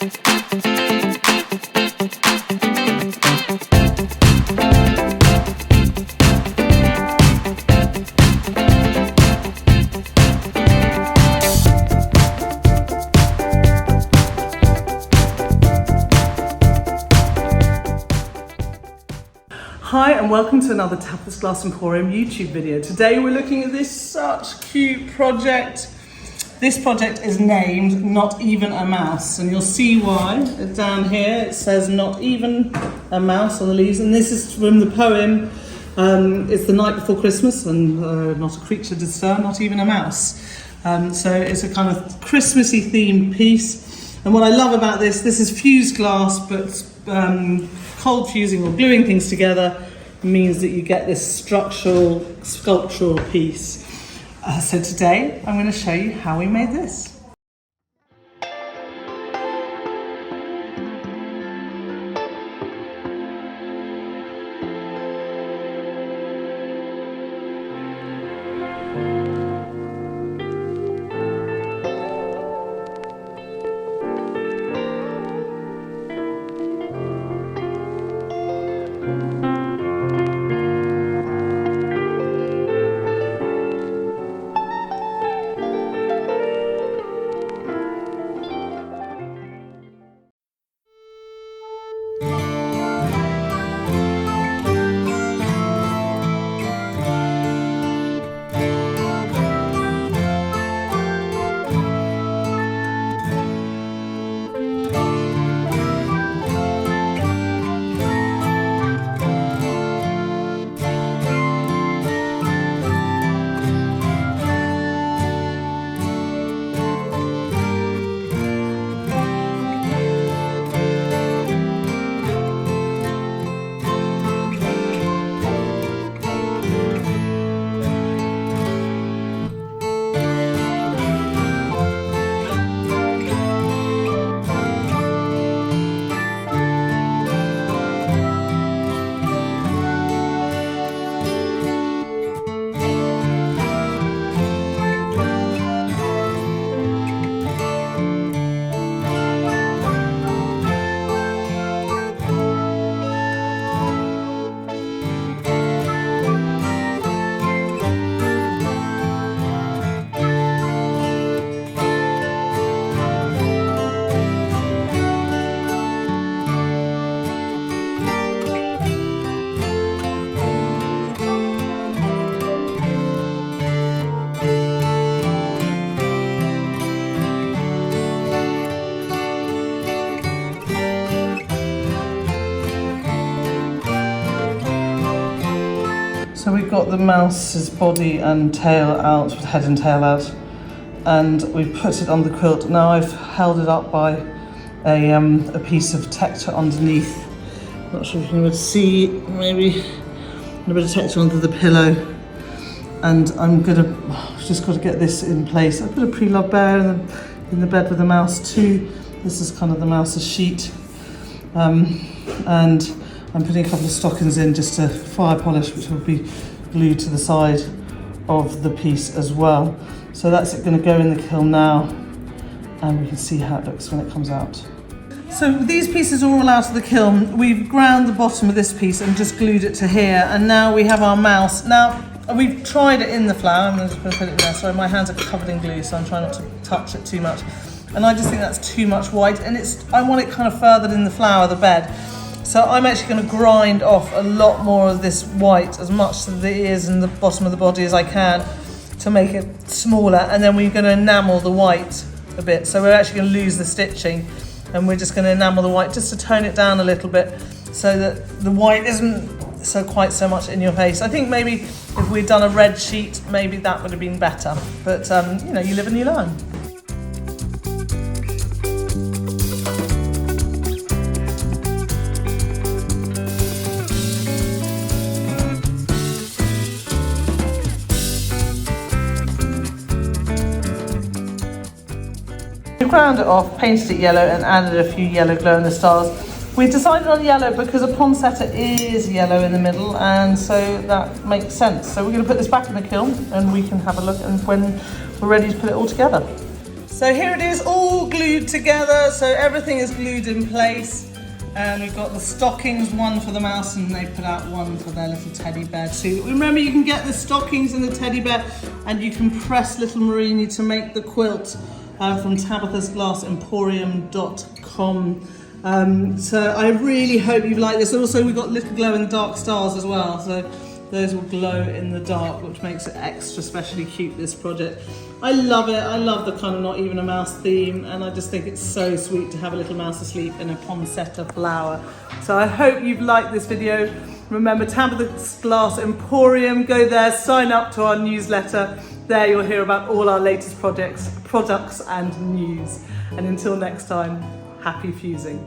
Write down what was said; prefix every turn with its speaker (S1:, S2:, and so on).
S1: Hi and welcome to another Tabitha's Glass Emporium YouTube video. Today we're looking at this such cute project. This project is named Not Even a Mouse, and you'll see why. Down here it says Not Even a Mouse on the leaves, and this is from the poem It's the Night Before Christmas and not a creature to stir, not even a mouse. So it's a kind of Christmassy themed piece, and what I love about this is fused glass, but cold fusing or gluing things together means that you get this structural, sculptural piece. So today I'm going to show you how we made this. So we've got the mouse's body and tail out, head and tail out, and we've put it on the quilt. Now I've held it up by a piece of texture underneath. Not sure if you would see, maybe a bit of texture under the pillow. And I've just got to get this in place. I've put a pre-loved bear in the bed with the mouse too. This is kind of the mouse's sheet. And I'm putting a couple of stockings in just to fire polish, which will be glued to the side of the piece as well. So that's going to go in the kiln now, and we can see how it looks when it comes out. So these pieces are all out of the kiln. We've ground the bottom of this piece and just glued it to here, and now we have our mouse. Now we've tried it in the flower. I'm just going to put it in there. Sorry, my hands are covered in glue, so I'm trying not to touch it too much. And I just think that's too much white, and I want it kind of furthered in the flower, the bed. So I'm actually going to grind off a lot more of this white, as much of the ears and the bottom of the body as I can, to make it smaller, and then we're going to enamel the white a bit. So we're actually going to lose the stitching, and we're just going to enamel the white just to tone it down a little bit, so that the white isn't quite so much in your face. I think maybe if we'd done a red sheet, maybe that would have been better. But you know, you live and you learn. We ground it off, painted it yellow, and added a few yellow glow-in-the-stars. We decided on yellow because a poinsettia is yellow in the middle, and so that makes sense. So we're going to put this back in the kiln, and we can have a look and when we're ready to put it all together. So here it is, all glued together. So everything is glued in place. And we've got the stockings, one for the mouse, and they put out one for their little teddy bear too. Remember, you can get the stockings and the teddy bear, and you can press little Murrine to make the quilt from tabithasglassemporium.com. So I really hope you like this. Also, we've got little glow in the dark stars as well. So those will glow in the dark, which makes it extra specially cute, this project. I love it. I love the kind of not even a mouse theme, and I just think it's so sweet to have a little mouse asleep in a poinsettia flower. So I hope you've liked this video. Remember, Tabitha's Glass Emporium, go there, sign up to our newsletter. There you'll hear about all our latest products and news. And until next time, happy fusing.